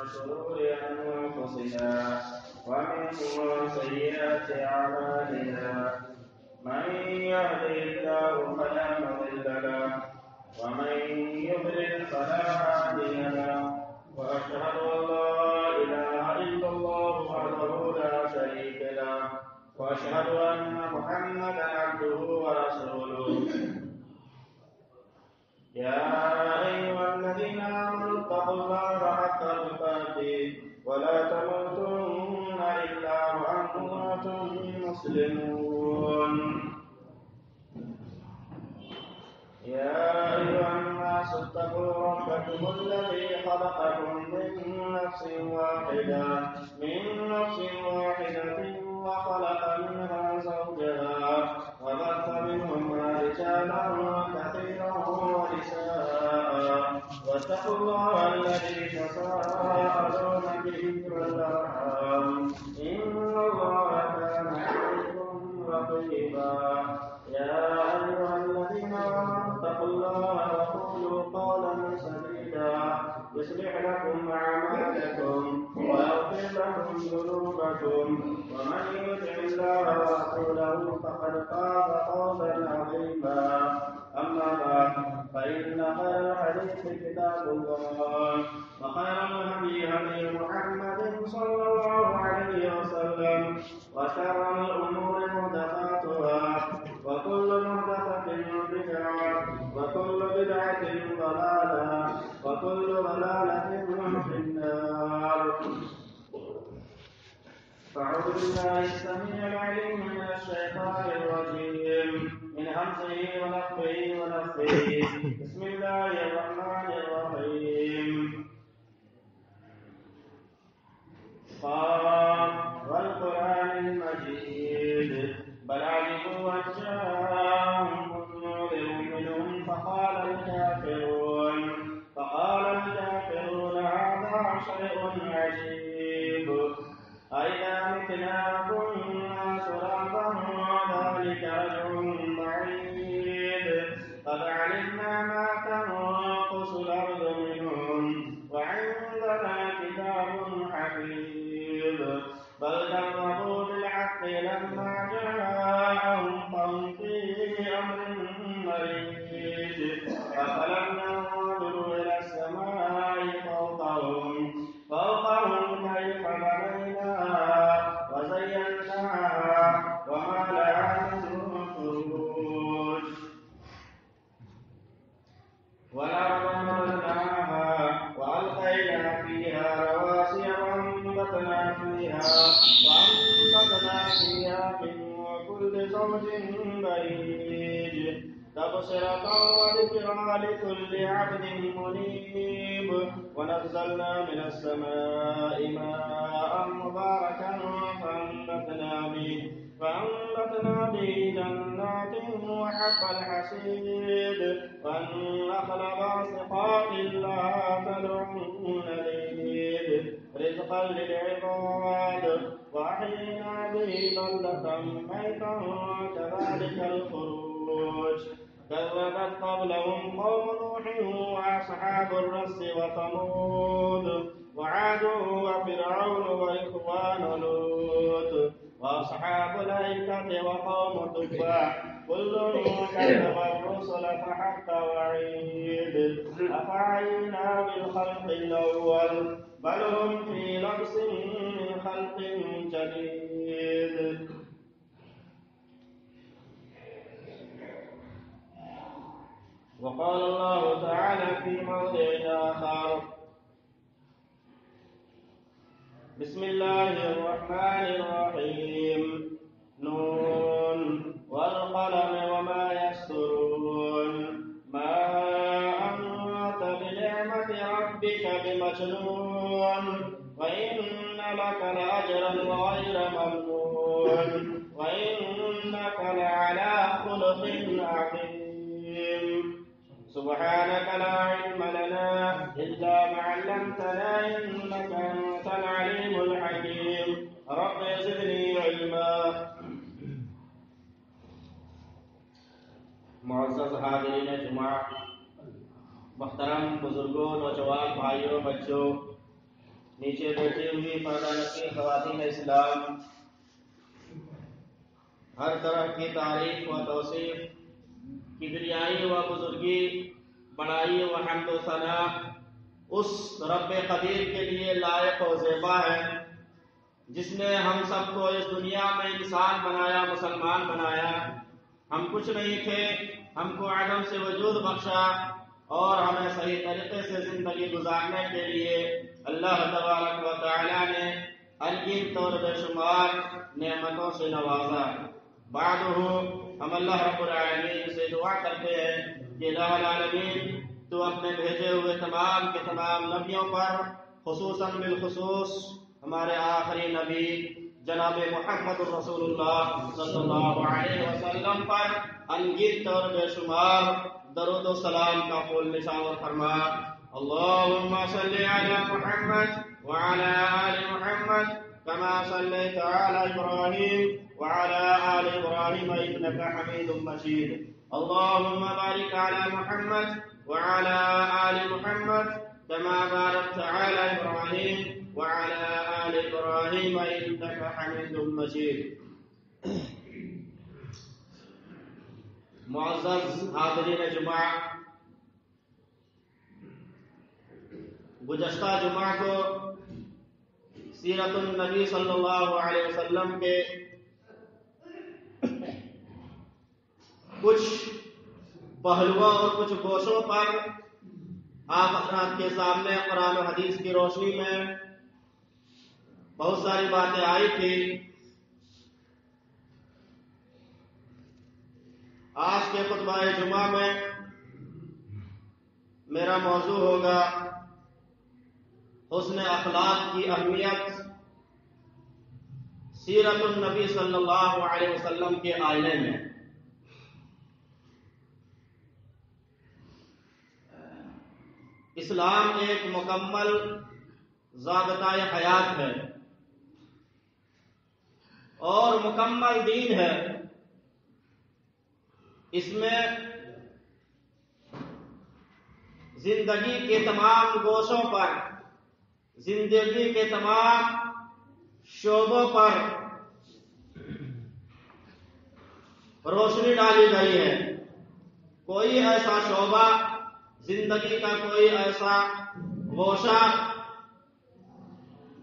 شرور أنفسنا ومن سيئات أعمالنا من يهده الله فلا مضل له ومن يضلل فلا هادي له وأشهد أن لا إله إلا الله وحده لا شريك له وأشهد أن محمدا عبده ورسوله يا أيها الذين آمنوا اتقوا الله حق تقاته ولا تموتن إلا وأنتم مسلمون يا أيها الناس اتقوا ربكم الذي خلقكم من نفس واحدة وخلق منها زوجها وبث منهما رجالا كثيرا ونساء واتقوا الله الذي تساءلون به والأرحام إن الله كان عليكم رقيبا يا أيها الذين آمنوا اتقوا الله وقولوا قولا سديدا يصلح لكم أعمالكم ويغفر لكم ذنوبكم ومن يطع الله ورسوله فقد فاز فوزا عظيما أما بعد فإن خير الحديث كتاب الله وخير الهدي هدي محمد صلى الله عليه وسلم وشر الأمور محدثاتها وكل محدثة بدعة وكل بدعة ضلالة وكل ضلالة في النار. أعوذ بالله السميع العليم من الشيطان الرجيم من همزه ونفخه ونفخه. بسم الله الرحمن الرحيم. قاف والقرآن المجيد بل عجبوا أن جاءهم منذر منهم فقال الكافرون هذا شيء عجيب أئذا متنا كنا ترابا ذلك رجع بعيد قد علمنا ما تنقص الأرض منهم وعندنا كتاب حفيظ بل كذبوا بالحق لما جاءهم فهم في أمر مريج أفلم ينظروا إلى السماء فوقهم كيف بنيناها وزيناها وما لها من فروج والأرض مددناها وألقينا فيها رواسي وأنبتنا فيها من كل زوج بهيج تبصرة وذكرى لكل عبد منيب ونزلنا من السماء ماء مباركا فأنبتنا به جنات وحب الحصيد والنخل باسقات لها تدعون ليل رزقا للعباد وأحيينا به بلدة ميتا كذلك الخروج كذبت قبلهم قوم نوح وأصحاب الرس وثمود وعاد وفرعون وإخوان لوط وأصحاب الأيكة وقوم تبع كل كذب الرسل فحق وعيد أفعينا بالخلق الأول بل هم في لبس من خلق جديد. وقال الله تعالى في موضع آخر بسم الله الرحمن الرحيم نون والقلم وما يسطرون ما أنت بنعمة ربك بمجنون وإن لك لأجرا غير ممنون وإنك لعلى خلق عظيم. سبحانك لا علم لنا إلا ما علمتنا إنك أنت العليم الحكيم. رب زدني علما. معزز حاضرین جمعہ، محترم بزرگوں، نوجوان بھائیوں، بچوں، نیچے بیٹھی ہوئی پردہ نشین خواتین اسلام، ہر طرح کی تعریف و توصیف، کبریائی و بزرگی، بڑائی و حمد و ثنا اس رب قدیر کے لیے لائق و زیبا ہے جس نے ہم سب کو اس دنیا میں انسان بنایا، مسلمان بنایا۔ ہم کچھ نہیں تھے، ہم کو عدم سے وجود بخشا اور ہمیں صحیح طریقے سے زندگی گزارنے کے لیے اللہ تبارک و تعالی نے انگن طور بے شمار نعمتوں سے نوازا۔ بعدہ ہم اللہ رب العالمین سے دعا کرتے ہیں کہ الہ العالمین تو اپنے بھیجے ہوئے تمام کے تمام نبیوں پر، خصوصاً بالخصوص ہمارے آخری نبی جناب محمد رسول اللہ صلی اللہ علیہ وسلم پر انگن طور بے شمار درود و سلام کا پھول نثار فرما۔ اللہم صلی علی محمد وعلی آل محمد كما صليت على إبراهيم وعلى آل إبراهيم إنك حميد مجيد. اللهم بارك على محمد وعلى آل محمد كما باركت على إبراهيم وعلى آل إبراهيم إنك حميد مجيد. معزز حاضرین جمعہ، گزشتہ جمعہ کو سیرت النبی صلی اللہ علیہ وسلم کے کچھ پہلوؤں اور کچھ گوشوں پر آپ حضرات کے سامنے قرآن و حدیث کی روشنی میں بہت ساری باتیں آئی تھی۔ آج کے خطبہ جمعہ میں میرا موضوع ہوگا حسن اخلاق کی اہمیت سیرت النبی صلی اللہ علیہ وسلم کے آئینے میں۔ اسلام ایک مکمل ضابطۂ حیات ہے اور مکمل دین ہے۔ اس میں زندگی کے تمام گوشوں پر، زندگی کے تمام شعبوں پر روشنی ڈالی گئی ہے۔ کوئی ایسا شعبہ، زندگی کا کوئی ایسا گوشہ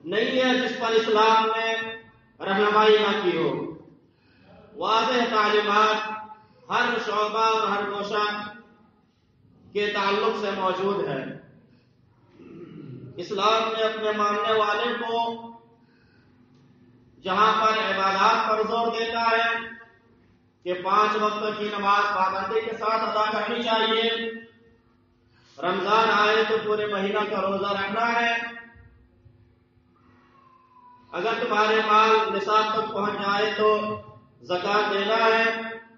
نہیں ہے جس پر اسلام نے رہنمائی نہ کی ہو۔ واضح تعلیمات ہر شعبہ اور ہر گوشہ کے تعلق سے موجود ہے۔ اسلام نے اپنے ماننے والے کو جہاں پر عبادات پر زور دیتا ہے کہ 5 وقت کی نماز پابندی کے ساتھ ادا کرنی چاہیے، رمضان آئے تو پورے مہینہ کا روزہ رکھنا ہے، اگر تمہارے مال نصاب تک پہنچ جائے تو زکوٰۃ دینا ہے،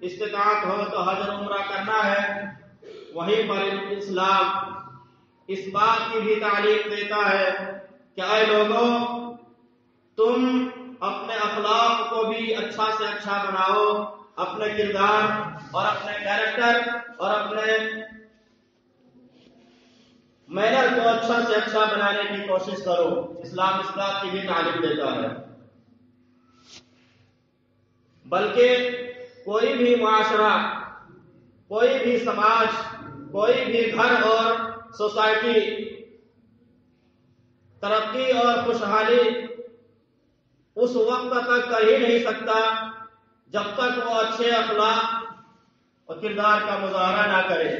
استطاعت ہو تو حج اور عمرہ کرنا ہے۔ وہیں پر اسلام اس بات کی بھی تعلیم دیتا ہے کہ اے لوگوں، تم اپنے اخلاق کو بھی اچھا سے اچھا بناؤ، اپنے کردار اور اپنے کیریکٹر اور اپنے مینر کو اچھا سے اچھا بنانے کی کوشش کرو۔ اسلام اس بات کی بھی تعلیم دیتا ہے۔ بلکہ کوئی بھی معاشرہ، کوئی بھی سماج، کوئی بھی گھر اور سوسائٹی ترقی اور خوشحالی اس وقت تک کر ہی نہیں سکتا جب تک وہ اچھے اخلاق اور کردار کا مظاہرہ نہ کرے۔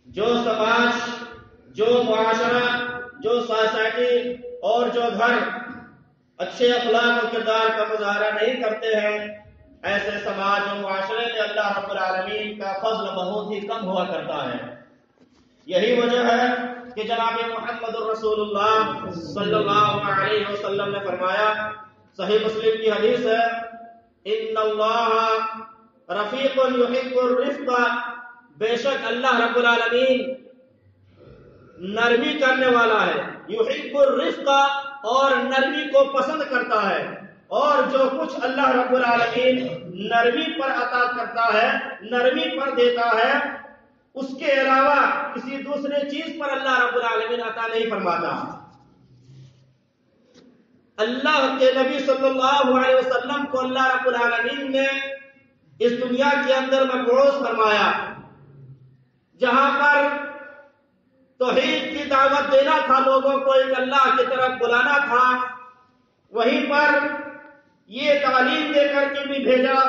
جو سماج، جو معاشرہ، جو سوسائٹی اور جو گھر اچھے اخلاق اور کردار کا مظاہرہ نہیں کرتے ہیں، ایسے سماج اور معاشرے میں اللہ رب العالمین کا فضل بہت ہی کم ہوا کرتا ہے۔ یہی وجہ ہے کہ جناب محمد الرسول اللہ صلی اللہ علیہ وسلم نے فرمایا، صحیح مسلم کی حدیث ہے، ان اللہ رفیق یحب الرفق، بے شک اللہ رب العالمین نرمی کرنے والا ہے، یحب الرفق، اور نرمی کو پسند کرتا ہے۔ اور جو کچھ اللہ رب العالمین نرمی پر عطا کرتا ہے، نرمی پر دیتا ہے، اس کے علاوہ کسی دوسرے چیز پر اللہ رب العالمین عطا نہیں فرماتا۔ اللہ کے نبی صلی اللہ علیہ وسلم کو اللہ رب العالمین نے اس دنیا کے اندر مبعوث فرمایا، جہاں پر توحید کی دعوت دینا تھا، لوگوں کو ایک اللہ کی طرف بلانا تھا، وہیں پر یہ تعلیم دے کر کے بھی بھیجا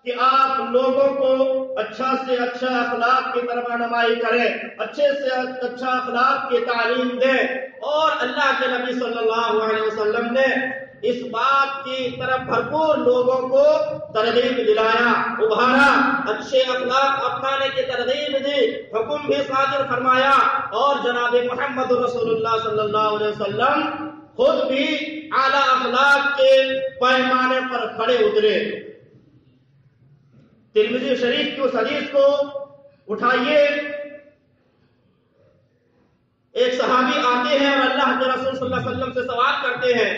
کہ آپ لوگوں کو اچھا سے اچھا اخلاق کی طرف رہنمائی کریں، اچھے سے اچھا اخلاق کی تعلیم دیں۔ اور اللہ کے نبی صلی اللہ علیہ وسلم نے اس بات کی طرف بھرپور لوگوں کو ترغیب دلایا، ابھارا، اچھے اخلاق اپنانے کی ترغیب دی، حکم بھی صادر فرمایا، اور جناب محمد رسول اللہ صلی اللہ علیہ وسلم خود بھی اعلیٰ اخلاق کے پیمانے پر کھڑے اترے۔ ترمذی شریف کی اس حدیث کو اٹھائیے، ایک صحابی آتے ہیں اور اللہ کے رسول صلی اللہ علیہ وسلم سے سوال کرتے ہیں،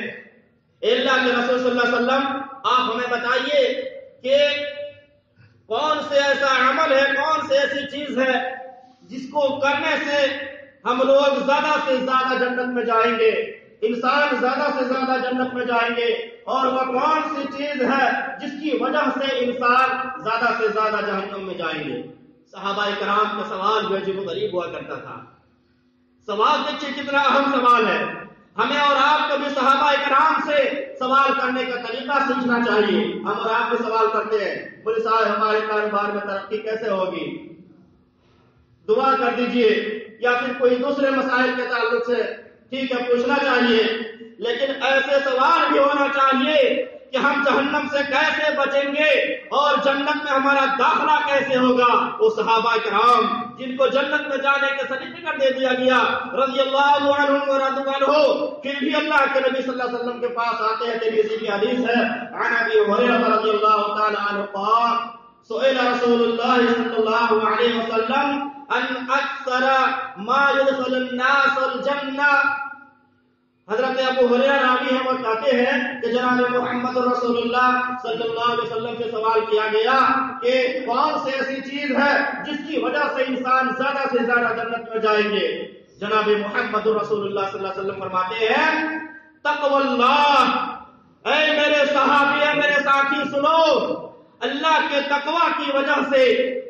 اے اللہ کے رسول صلی اللہ علیہ وسلم، آپ ہمیں بتائیے کہ کون سے ایسا عمل ہے، کون سے ایسی چیز ہے جس کو کرنے سے ہم لوگ زیادہ سے زیادہ جنت میں جائیں گے، انسان زیادہ سے زیادہ جنت میں جائیں گے، اور وہ کون سی چیز ہے جس کی وجہ سے انسان زیادہ سے زیادہ جہنم میں جائیں گے؟ صحابہ کرام کا سوال جو عجیب و غریب ہوا کرتا تھا۔ سوال دیکھیے کتنا اہم سوال ہے، ہمیں اور آپ کو بھی صحابہ کرام سے سوال کرنے کا طریقہ سیکھنا چاہیے۔ ہم اور آپ بھی سوال کرتے ہیں، بولے صاحب ہمارے کاروبار میں ترقی کیسے ہوگی، دعا کر دیجئے، یا پھر کوئی دوسرے مسائل کے تعلق سے ٹھیک ہے پوچھنا چاہیے، لیکن ایسے سوال بھی ہونا چاہیے کہ ہم جہنم سے کیسے بچیں گے اور جنت میں ہمارا داخلہ کیسے ہوگا۔ وہ صحابہ کرام جن کو جنت میں جانے کا سرٹیفکیٹ دے دیا گیا رضی اللہ عنہم ورضوا عنہ، پھر بھی اللہ کے نبی صلی اللہ علیہ وسلم کے پاس آتے ہیں۔ ترمذی کی حدیث ہے، عن ابی ہریرہ رضی اللہ تعالی عنہ قال سئل رسول اللہ صلی اللہ علیہ وسلم ان اکثر ما يدخل الناس الجنہ۔ حضرت ابو ہریرہ راوی ہیں، وہ کہتے ہیں کہ جناب محمد رسول اللہ صلی اللہ علیہ وسلم سے سوال کیا گیا کہ کون سی ایسی چیز ہے جس کی وجہ سے انسان زیادہ سے زیادہ جنت میں جائیں گے؟ جناب محمد رسول اللہ صلی اللہ علیہ وسلم فرماتے ہیں تقوی اللہ۔ اے میرے صحابی، اے میرے ساتھی سنو، اللہ کے تقوی کی وجہ سے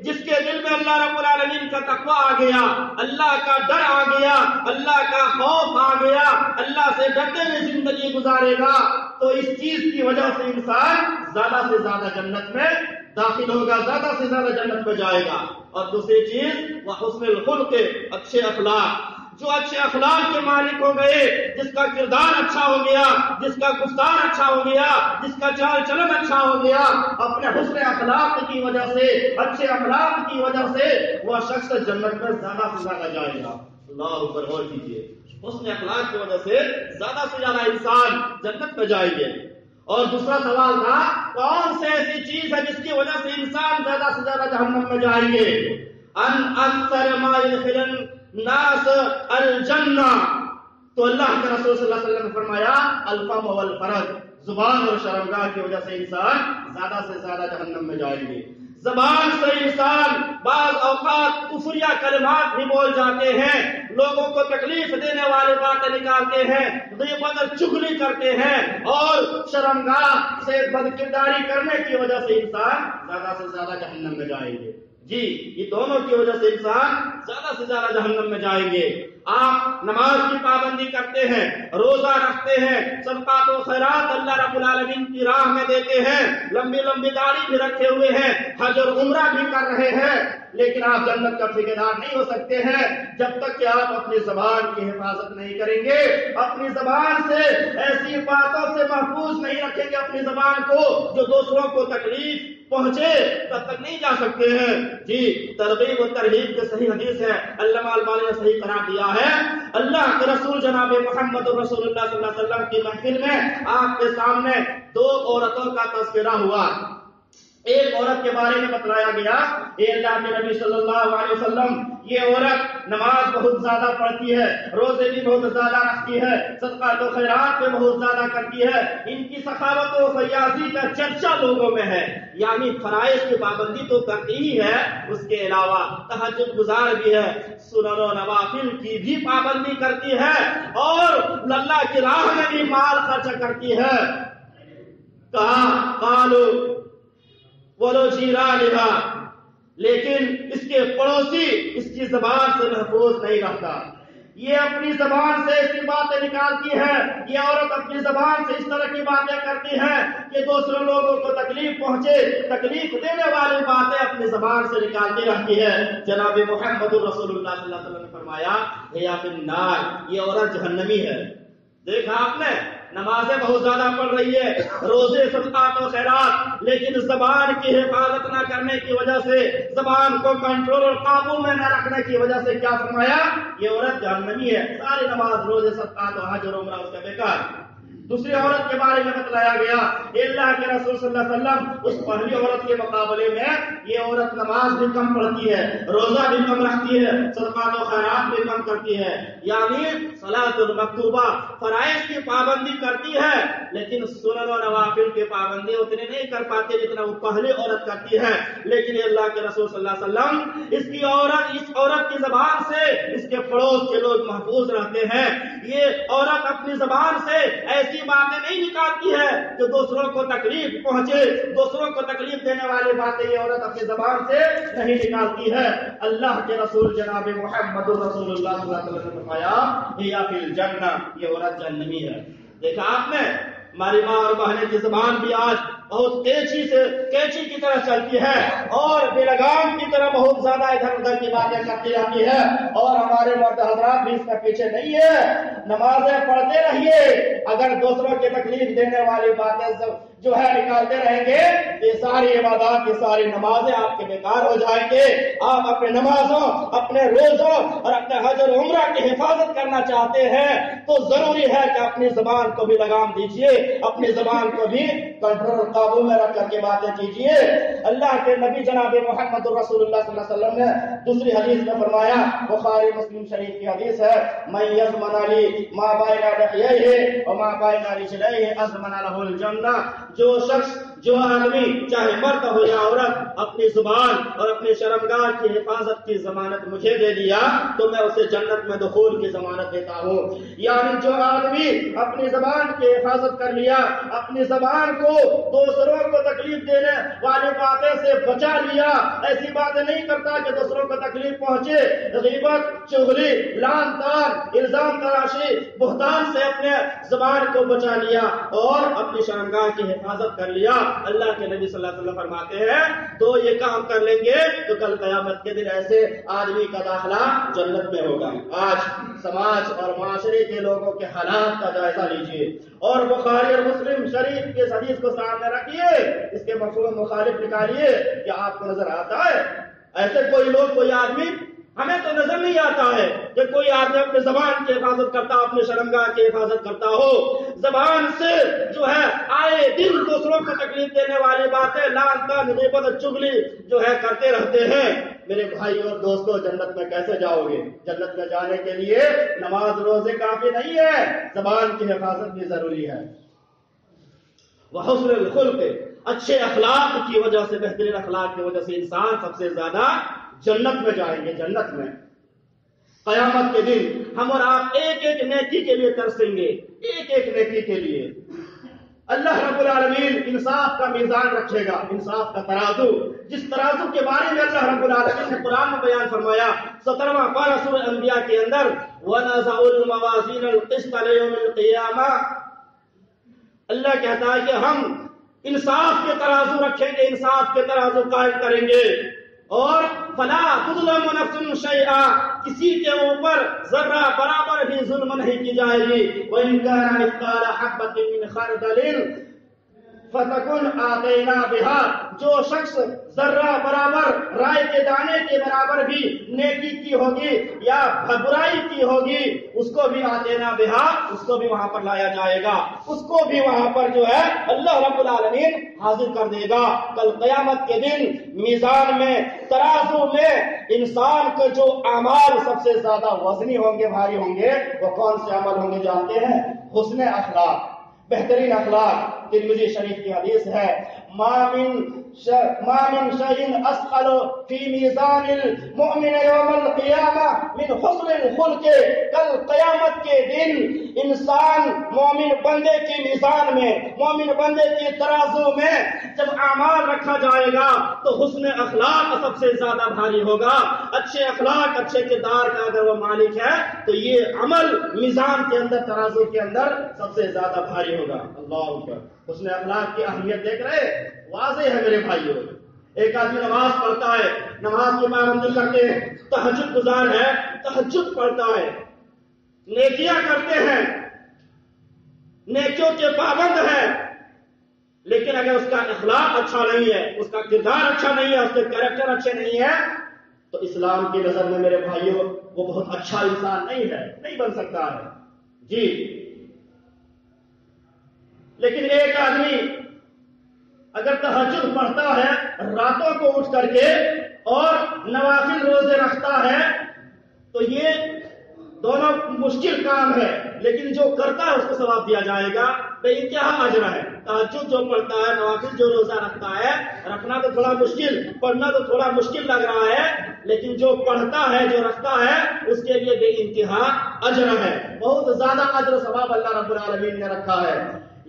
جس کے دل میں اللہ رب العالمین کا تقوی آ گیا، اللہ کا ڈر آ گیا، اللہ کا خوف آ گیا، اللہ سے ڈرتے ہوئے زندگی گزارے گا، تو اس چیز کی وجہ سے انسان زیادہ سے زیادہ جنت میں داخل ہوگا، زیادہ سے زیادہ جنت میں جائے گا۔ اور دوسری چیز وہ حسن الخلق، اچھے اخلاق۔ جو اچھے اخلاق کے مالک ہو گئے، جس کا کردار اچھا ہو گیا، جس کا گفتار اچھا ہو گیا، جس کا چال چلن اچھا ہو گیا، اپنے حسن اخلاق کی وجہ سے، اچھے اخلاق کی وجہ سے وہ شخص جنت میں زیادہ سے زیادہ جائے گا۔ اللہ اوپر غور کیجیے، حسن اخلاق کی وجہ سے زیادہ سے زیادہ انسان جنت میں جائیں گے۔ اور دوسرا سوال تھا کون سی ایسی چیز ہے جس کی وجہ سے انسان زیادہ سے زیادہ جہنم میں جائیں گے؟ ان اکثر ما يدخل ناس الجنہ، تو اللہ کے رسول صلی اللہ علیہ وسلم نے فرمایا الفم والفرج، زبان اور شرمگاہ کی وجہ سے انسان زیادہ سے زیادہ جہنم میں جائیں گے۔ زبان سے انسان بعض اوقات کفریہ کلمات بھی بول جاتے ہیں، لوگوں کو تکلیف دینے والی باتیں نکالتے ہیں، غیبت اور چغلی کرتے ہیں، اور شرمگاہ سے بدکرداری کرنے کی وجہ سے انسان زیادہ سے زیادہ جہنم میں جائیں گے۔ جی، یہ دونوں کی وجہ سے انسان زیادہ سے زیادہ جہنم میں جائیں گے۔ آپ نماز کی پابندی کرتے ہیں، روزہ رکھتے ہیں، صدقات و خیرات اللہ رب العالمین کی راہ میں دیتے ہیں، لمبی لمبی داڑھی بھی رکھے ہوئے ہیں، حج اور عمرہ بھی کر رہے ہیں، لیکن آپ جنت کا ٹھیکیدار نہیں ہو سکتے ہیں جب تک کہ آپ اپنی زبان کی حفاظت نہیں کریں گے، اپنی زبان سے ایسی باتوں سے محفوظ نہیں رکھیں گے اپنی زبان کو جو دوسروں کو تکلیف پہنچے، تب تک نہیں جا سکتے ہیں۔ جی، ترغیب و ترہیب کی صحیح حدیث ہے، علامہ البانی نے صحیح قرار دیا ہے۔ اللہ کے رسول جناب محمد رسول اللہ صلی اللہ علیہ وسلم کی محفل میں آپ کے سامنے دو عورتوں کا تذکرہ ہوا۔ ایک عورت کے بارے میں بتلایا گیا، اے اللہ کے نبی صلی اللہ علیہ وسلم، یہ عورت نماز بہت زیادہ پڑھتی ہے، روزے بھی بہت زیادہ رکھتی ہے، صدقات و خیرات میں بہت زیادہ کرتی ہے، ان کی سخاوت و فیاضی کا چرچا لوگوں میں ہے، یعنی فرائض کی پابندی تو کرتی ہی ہے، اس کے علاوہ تہجد گزار بھی ہے، سنن و نوافل کی بھی پابندی کرتی ہے، اور اللہ کی راہ میں بھی مال خرچ کرتی ہے۔ کہا قالوا ولو جیرانہا، لیکن اس کے پڑوسی اس کی زبان سے محفوظ نہیں رہتا، یہ اپنی زبان سے ایسی باتیں نکالتی ہے، یہ عورت اپنی زبان سے اس طرح کی باتیں کرتی ہے کہ دوسرے لوگوں کو تکلیف پہنچے، تکلیف دینے والی باتیں اپنی زبان سے نکالتی رہتی ہے۔ جناب محمد رسول اللہ صلی اللہ علیہ وسلم نے فرمایا ہی فی النار، یہ عورت جہنمی ہے۔ دیکھا آپ نے، نمازیں بہت زیادہ پڑھ رہی ہے، روزے صدقات و خیرات، لیکن زبان کی حفاظت نہ کرنے کی وجہ سے، زبان کو کنٹرول اور قابو میں نہ رکھنے کی وجہ سے کیا فرمایا؟ یہ عورت جہنمی ہے، ساری نماز روزے صدقات و حج اور عمرہ اس کا بیکار۔ دوسری عورت کے بارے میں بتلایا گیا، اللہ کے رسول صلی اللہ علیہ وسلم، اس پہلی عورت کے مقابلے میں یہ عورت نماز بھی کم پڑھتی ہے، روزہ بھی کم رکھتی ہے، صدقات و خیرات بھی کم کرتی ہے، یعنی صلاۃ المکتوبہ فرائض کی پابندی کرتی ہے، لیکن سنن و نوافل کی پابندی اتنی نہیں کر پاتی جتنا وہ پہلی عورت کرتی ہے۔ لیکن اللہ کے رسول صلی اللہ علیہ وسلم، اس عورت کی زبان سے اس کے پڑوس کے لوگ محفوظ رہتے ہیں، یہ عورت اپنی زبان سے ایسی باتیں نہیں نکالتی ہے جو دوسروں کو تکلیف پہنچے، دوسروں کو تکلیف دینے والی باتیں یہ عورت اپنی زبان سے نہیں نکالتی ہے۔ اللہ کے رسول جناب محمد رسول اللہ صلی اللہ علیہ وسلم نے فرمایا ہی فی الجنہ، یہ عورت جہنمی ہے۔ دیکھا آپ نے، ہماری ماں اور بہنیں کی زبان بھی آج بہت کیچی کی طرح چلتی ہے، اور بے لگام کی طرح بہت زیادہ ادھر ادھر کی باتیں کرتی رہتی ہے، اور ہمارے مرد حضرات بھی اس میں پیچھے نہیں ہے۔ نمازیں پڑھتے رہیے، اگر دوسروں کی تکلیف دینے والی باتیں جو ہے نکالتے رہیں گے، یہ ساری عبادات، یہ ساری نمازیں آپ کے بیکار ہو جائیں گے۔ آپ اپنے نمازوں، اپنے روزوں اور اپنے حج اور عمرہ کی حفاظت کرنا چاہتے ہیں تو ضروری ہے کہ اپنی زبان کو بھی لگام دیجیے، اپنی زبان کو بھی کنٹرول قابو میں رکھ کر کے باتیں کیجیے۔ اللہ کے نبی جناب محمد رسول اللہ صلی اللہ علیہ وسلم نے دوسری حدیث میں فرمایا، بخاری مسلم شریف کی حدیث ہے، من یضمن لی ما بین لحییہ وما بین رجلیہ اضمن لہ الجنہ، جو شخص، جو آدمی، چاہے مرد ہو یا عورت، اپنی زبان اور اپنی شرمگاہ کی حفاظت کی ضمانت مجھے دے دیا تو میں اسے جنت میں دخول کی ضمانت دیتا ہوں۔ یعنی جو آدمی اپنی زبان کی حفاظت کر لیا، اپنی زبان کو دوسروں کو تکلیف دینے والی باتیں سے بچا لیا، ایسی باتیں نہیں کرتا کہ دوسروں کو تکلیف پہنچے، غیبت، چغلی، لعن طعن، الزام تراشی، بہتان سے اپنے زبان کو بچا لیا اور اپنی شرمگاہ کی حفاظت کر لیا، اللہ کے نبی صلی اللہ علیہ وسلم فرماتے ہیں تو یہ کام کر لیں گے تو کل قیامت کے دن ایسے آدمی کا داخلہ جنت میں ہوگا۔ آج سماج اور معاشرے کے لوگوں کے حالات کا جائزہ لیجیے اور بخاری اور مسلم شریف کے حدیث کو سامنے رکھیے، اس کے مفہوم مخالف نکالیے۔ کیا آپ کو نظر آتا ہے ایسے کوئی لوگ، کوئی آدمی؟ ہمیں تو نظر نہیں آتا ہے کہ کوئی آدمی اپنے زبان کی حفاظت کرتا، اپنے شرمگاہ کی حفاظت کرتا ہو، زبان سے جو ہے آئے دن دوسروں کو تکلیف دینے والی باتیں، لعن طعن، غیبت، چغلی جو ہے کرتے رہتے ہیں۔ میرے بھائی اور دوستو، جنت میں کیسے جاؤ گے؟ جنت میں جانے کے لیے نماز روزے کافی نہیں ہے، زبان کی حفاظت بھی ضروری ہے۔ وحسن الخلق، اچھے اخلاق کی وجہ سے، بہترین اخلاق کی وجہ سے انسان سب سے زیادہ جنت میں جائیں گے۔ جنت میں قیامت کے دن ہم اور آپ ایک ایک نیکی کے لیے ترسیں گے، ایک ایک نیکی کے لیے۔ اللہ رب العالمین انصاف کا میزان رکھے گا، انصاف کا ترازو، جس ترازو کے بارے میں اللہ رب العالمین نے قرآن میں بیان فرمایا 17واں پارہ سورہ انبیاء کے اندر، وَنَزَعُ الْمَوَازِينَ الْقِسْطَ لِيَوْمِ الْقِيَامَةِ، اللہ کہتا ہے کہ ہم انصاف کے ترازو رکھیں گے، انصاف کے ترازو قائم کریں گے، اور فلا تظلم نفس شیئا، کسی کے اوپر ذرہ برابر بھی ظلم نہیں کی جائے گی، وَإِنْ كَانَ مِثْقَالَ حَبَّةٍ مِّنْ خَرْدَلٍ فتکن آتینا بہا، جو شخص ذرہ برابر رائے کے دانے کے برابر بھی نیکی کی ہوگی یا برائی کی ہوگی، اس کو بھی آتینا بہا، اس کو بھی وہاں پر لایا جائے گا، اس کو بھی وہاں پر جو ہے اللہ رب العالمین حاضر کر دے گا۔ کل قیامت کے دن میزان میں، ترازو میں انسان کے جو اعمال سب سے زیادہ وزنی ہوں گے، بھاری ہوں گے، وہ کون سے عمل ہوں گے جانتے ہیں؟ حسن اخلاق، بہترین اخلاق۔ ترمذی شریف کی حدیث ہے، ما من شيء اثقل في ميزان المؤمن يوم القيامه من حسن الخلق۔ کل قیامت کے دن انسان مومن بندے کی میزان میں، مومن بندے کی ترازو میں جب اعمال رکھا جائے گا تو حسن اخلاق سب سے زیادہ بھاری ہوگا۔ اچھے اخلاق، اچھے کردار کا اگر وہ مالک ہے تو یہ عمل میزان کے اندر، ترازو کے اندر سب سے زیادہ بھاری ہوگا۔ اللہ اکبر۔ حسن اخلاق کی اہمیت دیکھ رہے، واضح ہے میرے بھائیوں۔ ایک آدمی نماز پڑھتا ہے، نماز کی پابندی کرتے ہیں، تہجد گزار ہے، تہجد پڑھتا ہے، نیکیاں کرتے ہیں، نیکیوں کے پابند ہے، لیکن اگر اس کا اخلاق اچھا نہیں ہے، اس کا کردار اچھا نہیں ہے، اس کے کریکٹر اچھے نہیں ہے، تو اسلام کی نظر میں میرے بھائیوں وہ بہت اچھا انسان نہیں ہے، نہیں بن سکتا ہے جی۔ لیکن ایک آدمی اگر تہجد پڑھتا ہے راتوں کو اٹھ کر کے اور نوافل روزے رکھتا ہے تو یہ دونوں مشکل کام ہے، لیکن جو کرتا ہے اس کو ثواب دیا جائے گا، بے انتہا اجر ہے۔ تہجد جو پڑھتا ہے، نوافل جو روزہ رکھتا ہے، رکھنا تو تھوڑا مشکل، پڑھنا تو تھوڑا مشکل لگ رہا ہے، لیکن جو پڑھتا ہے، جو رکھتا ہے، اس کے لیے بے انتہا اجر ہے، بہت زیادہ اجر و ثواب اللہ رب العالمین نے رکھا ہے۔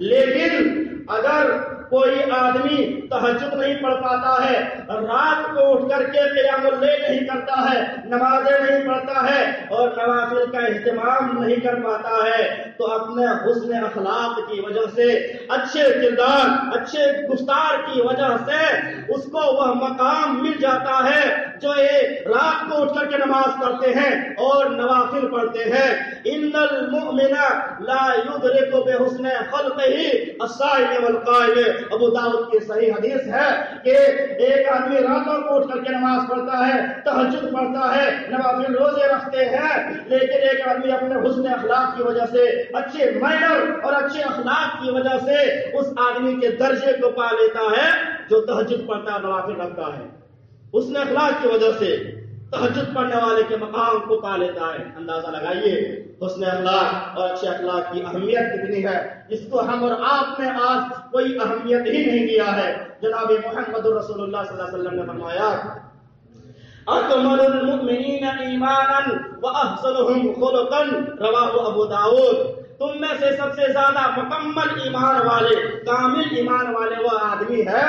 لیکن اگر کوئی آدمی تہجد نہیں پڑھ پاتا ہے، رات کو اٹھ کر کے قیام اللیل نہیں کرتا ہے، نمازیں نہیں پڑھتا ہے اور نوافل کا اہتمام نہیں کر پاتا ہے، تو اپنے حسن اخلاق کی وجہ سے، اچھے کردار، اچھے گفتار کی وجہ سے اس کو وہ مقام مل جاتا ہے جو یہ رات کو اٹھ کر کے نماز پڑھتے ہیں اور نوافل پڑھتے ہیں۔ ان المؤمن لا يدرك بحسن خلقه الصائم والقائم۔ ابو داؤد کی صحیح حدیث ہے کہ ایک آدمی راتوں کو اٹھ کر کے نماز پڑھتا ہے، تہجد پڑھتا ہے، نوافل روزے رکھتے ہیں، لیکن ایک آدمی اپنے حسن اخلاق کی وجہ سے، اچھے مینر اور اچھے اخلاق کی وجہ سے اس آدمی کے درجے کو پا لیتا ہے جو تہجد پڑھتا ہے، نوافل رکھتا ہے، حسن اخلاق کی وجہ سے تہجد پڑھنے والے کے مقام کو پا لیتا ہے۔ اندازہ لگائیے حسن اخلاق اور اچھے اخلاق کی اہمیت کتنی ہے، اس کو ہم اور آپ نے آج کوئی اہمیت ہی نہیں دیا ہے۔ جناب محمد رسول اللہ صلی اللہ علیہ وسلم نے فرمایا، اکمل المؤمنین ایمانا واحسنهم خلقا، رواہ ابو داؤد۔ تم میں سے سب سے زیادہ مکمل ایمان والے، کامل ایمان والے وہ آدمی ہے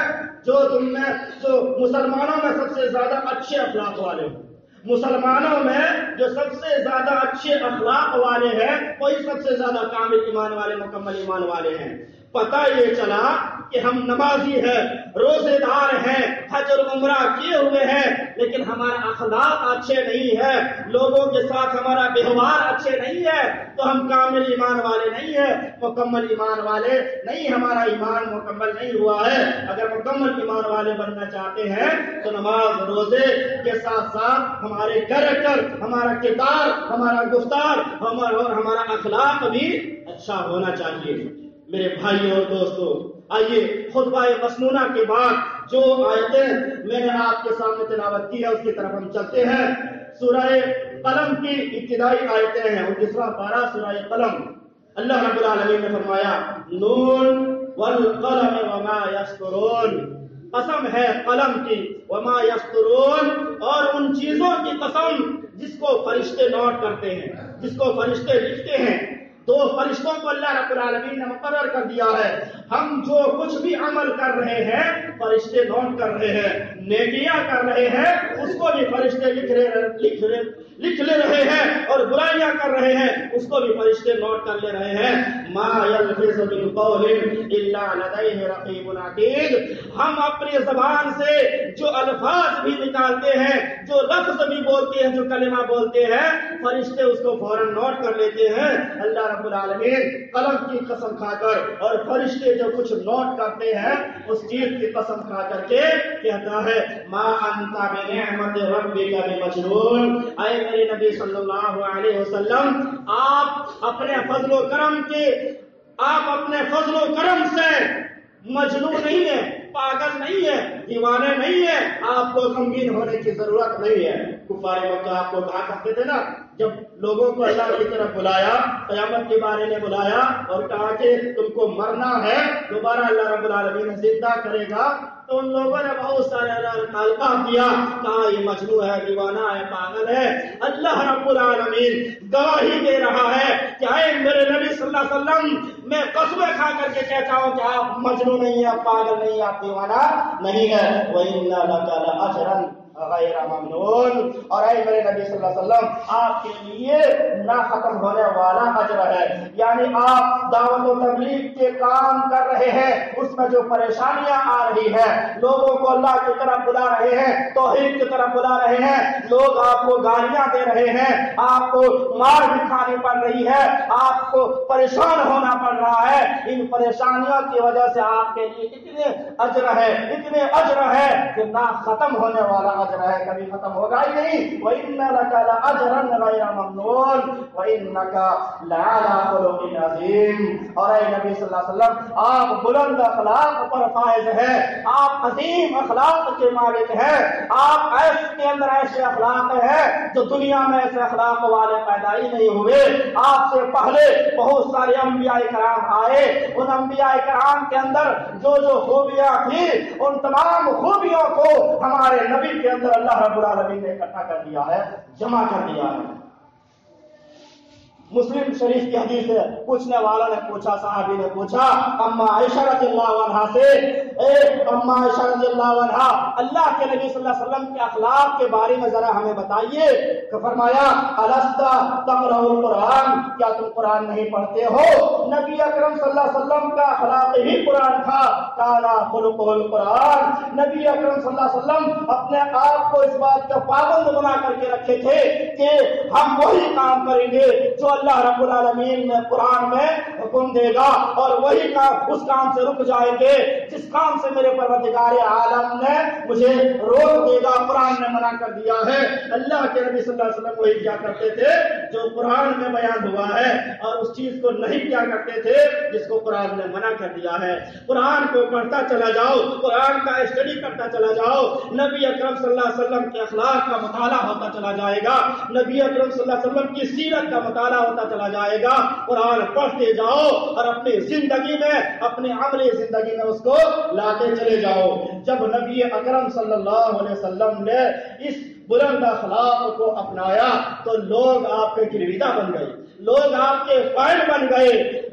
جو تم میں، جو مسلمانوں میں سب سے زیادہ اچھے اخلاق والے ہوں۔ مسلمانوں میں جو سب سے زیادہ اچھے اخلاق والے ہیں وہی سب سے زیادہ کامل ایمان والے، مکمل ایمان والے ہیں۔ پتہ یہ چلا کہ ہم نمازی ہیں، روزے دار ہیں، حج اور عمرہ کیے ہوئے ہیں، لیکن ہمارا اخلاق اچھے نہیں ہے، لوگوں کے ساتھ ہمارا ویوہار اچھے نہیں ہے، تو ہم کامل ایمان والے نہیں ہیں، مکمل ایمان والے نہیں، ہمارا ایمان مکمل نہیں ہوا ہے۔ اگر مکمل ایمان والے بننا چاہتے ہیں تو نماز روزے کے ساتھ ساتھ ہمارے کریکٹر، ہمارا کردار، ہمارا گفتار اور ہمارا اخلاق بھی اچھا ہونا چاہیے۔ میرے بھائیوں اور دوستوں، آئیے خطبہ مسنونہ کے بعد جو آیتیں میں نے آپ کے سامنے تلاوت کی ہے اس کی طرف ہم چلتے ہیں۔ سورہ قلم کی ابتدائی آیتیں ہیں، 29واں پارہ سورہ قلم۔ اللہ رب العالمین نے فرمایا، نون والقلم وما یسطرون، قسم ہے قلم کی، وما یسطرون، اور ان چیزوں کی قسم جس کو فرشتے نوٹ کرتے ہیں، جس کو فرشتے لکھتے ہیں۔ دو فرشتوں کو اللہ رب العالمین نے مقرر کر دیا ہے، ہم جو کچھ بھی عمل کر رہے ہیں فرشتے نوٹ کر رہے ہیں۔ نیکیاں کر رہے ہیں اس کو بھی فرشتے لکھ لے رہے ہیں، اور برائیاں کر رہے ہیں اس کو بھی فرشتے نوٹ کر لے رہے ہیں۔ ما یلفظ من قول الا لدیہ رقیب عتید۔ ہم اپنی زبان سے جو الفاظ بھی نکالتے ہیں، جو لفظ بھی بولتے ہیں، جو کلمہ بولتے ہیں، فرشتے اس کو فوراً نوٹ کر لیتے ہیں۔ اللہ رب العالمین قلم کی قسم کھا کر اور فرشتے جو کچھ نوٹ کرتے ہیں اس چیز کی قسم کھا کر کے کہتا ہے ما انت بنعمت ربک بمجنون۔ اے میرے نبی صلی اللہ علیہ وسلم، آپ اپنے فضل و کرم سے مجنون نہیں ہے، پاگل نہیں ہے، دیوانے نہیں ہے، آپ کو غمگین ہونے کی ضرورت نہیں ہے۔ کفار مکہ آپ کو کہا کرتے تھے نا، جب لوگوں کو اللہ کی طرف بلایا، قیامت کے بارے میں بلایا اور کہا کہ تم کو مرنا ہے، دوبارہ اللہ رب العالمین زندہ کرے گا، تو ان لوگوں نے بہت سارے القاب دیا، کہا یہ مجنون ہے، دیوانہ ہے، پاگل ہے۔ اللہ رب العالمین گواہی دے رہا ہے کہ اے میرے نبی صلی اللہ علیہ وسلم، میں قسمیں کھا کر کے کہتا ہوں کہ آپ مجنون نہیں ہیں، آپ پاگل نہیں ہیں، آپ دیوانہ نہیں ہے۔ وَإِنَّ لَكَ لَأَجْرًا غیر ممنون۔ اور اے میرے نبی صلی اللہ علیہ وسلم، آپ کے لیے نہ ختم ہونے والا اجر ہے، یعنی آپ دعوت و تبلیغ کے کام کر رہے ہیں، اس میں جو پریشانیاں آ رہی ہیں، لوگوں کو اللہ کی طرف بلا رہے ہیں، توحید کی طرف بلا رہے ہیں، لوگ آپ کو گالیاں دے رہے ہیں، آپ کو مار بھی کھانی پڑ رہی ہے، آپ کو پریشان ہونا پڑ رہا ہے، ان پریشانیوں کی وجہ سے آپ کے لیے اتنے اجر ہے کہ نہ ختم ہونے والا اجر ہے، کبھی ختم ہوگا ہی نہیں۔ وَإِنَّ لَكَ لَأَجْرًا غَيْرَ مَمْنُونٍ وَإِنَّكَ لَعَلَىٰ خُلُقٍ عَظِيمٍ۔ اور اے نبی صلی اللہ علیہ وسلم، آپ بلند اخلاق پر فائز ہیں، آپ عظیم اخلاق کے مالک ہیں، آپ کے اندر ایسے اخلاق ہیں جو دنیا میں ایسے اخلاق والے پیدا ہی نہیں ہوئے۔ آپ سے پہلے بہت سارے انبیاء کرام آئے، ان انبیاء کرام کے اندر جو خوبیاں تھیں، ان تمام خوبیوں کو ہمارے نبی کے اندر اللہ رب العالمین نے اکٹھا کر دیا ہے، جمع کر دیا ہے۔ مسلم شریف کی حدیث ہے، پوچھنے والا نے پوچھا، صحابی نے پوچھا اما عائشہ رضی اللہ عنہا سے، اے اما عائشہ رضی اللہ عنہا، اللہ کے نبی صلی اللہ علیہ وسلم کے اخلاق کے بارے میں ذرا ہمیں بتائیے۔ تو فرمایا الست تقرأ القرآن، کیا تم قرآن نہیں پڑھتے ہو؟ نبی اکرم صلی اللہ علیہ وسلم کا اخلاق ہی قرآن تھا، کانا خلقہ القرآن۔ نبی اکرم صلی اللہ علیہ وسلم اپنے آپ کو اس بات کا پابند بنا کر کے رکھے تھے کہ ہم وہی کام کریں گے جو اللہ رب العالمین نے قرآن میں حکم دے گا، اور وہی کام، اس کام سے رک جائیں گے جس کام سے میرے پروردگار عالم نے مجھے روک دے گا، قرآن نے منع کر دیا ہے۔ اللہ کے نبی صلی اللہ علیہ وسلم وہی کیا کرتے تھے جو قرآن میں بیان ہوا ہے، اور اس چیز کو نہیں کیا کرتے تھے جس کو قرآن نے منع کر دیا ہے۔ قرآن کو پڑھتا چلا جاؤ، قرآن کا اسٹڈی کرتا چلا جاؤ، نبی اکرم صلی اللہ علیہ وسلم کے اخلاق کا مطالعہ ہوتا چلا جائے گا، نبی اکرم صلی اللہ علیہ وسلم کی سیرت کا مطالعہ ہوتا چلا جائے گا۔ قرآن پڑھتے جاؤ اور اپنی زندگی میں، اپنی عملی زندگی میں اس کو لاتے چلے جاؤ۔ جب نبی اکرم صلی اللہ علیہ وسلم نے اس بلند اخلاق کو اپنایا تو لوگ آپ کے گرویدہ بن گئے، لوگ آپ کے فائل بن گئے،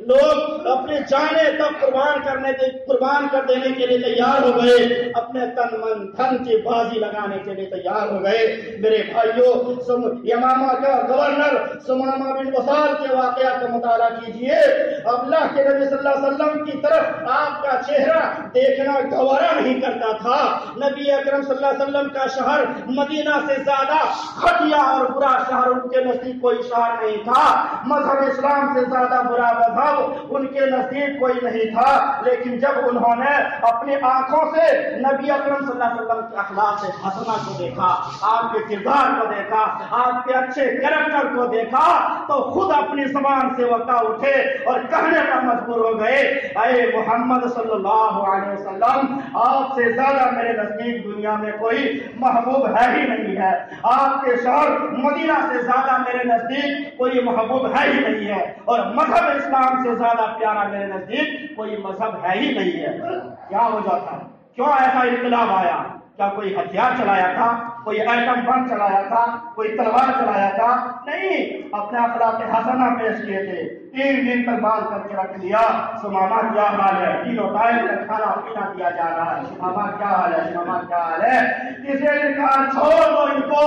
لوگ اپنی جانیں تک قربان کر دینے کے لیے تیار ہو گئے، اپنے تن من دھن کی بازی لگانے کے لیے تیار ہو گئے۔ میرے بھائیوں، یمامہ کا گورنر سمامہ بن وصال کے واقعہ کا مطالعہ کیجئے۔ اللہ کے نبی صلی اللہ علیہ وسلم کی طرف آپ کا چہرہ دیکھنا گوارا نہیں کرتا تھا۔ نبی اکرم صلی اللہ علیہ وسلم کا شہر مدینہ سے زیادہ گھٹیا اور برا شہر ان کے نزدیک کوئی شہر نہیں تھا، مذہب اسلام سے زیادہ برا مذہب ان کے نزدیک کوئی نہیں تھا، لیکن جب انہوں نے اپنی آنکھوں سے نبی اکرم صلی اللہ علیہ وسلم کے اخلاق سے حسنہ کو دیکھا، آپ کے کردار کو دیکھا، آپ کے اچھے کریکٹر کو دیکھا، تو خود اپنی زبان سے وقع اٹھے اور کہنے پر مجبور ہو گئے، اے محمد صلی اللہ علیہ وسلم، آپ سے زیادہ میرے نزدیک دنیا میں کوئی محبوب ہے ہی نہیں ہے، آپ کے شہر مدینہ سے زیادہ میرے نزدیک کوئی محبوب ہے ہی نہیں ہے، اور مذہب اسلام سے زیادہ پیارا میرے نزدیک کوئی مذہب ہے ہی نہیں ہے۔ کیا وجہ تھا؟ کیوں ایسا انقلاب آیا؟ کیا کوئی ہتھیار چلایا تھا؟ کوئی ایٹم بم چلایا تھا؟ کوئی تلوار چلایا تھا؟ نہیں، اپنے اخلاق حسنہ پیش کیے تھے۔ 3 دن تک باندھ کر کے رکھ دیا. سماما کیا حال ہے؟ 3 ٹائم تک کھانا پینا دیا جا رہا ہے. سماما کیا حال ہے؟ سماما کیا حال ہے؟ تیسرے نے کہا چھوڑ دو ان کو.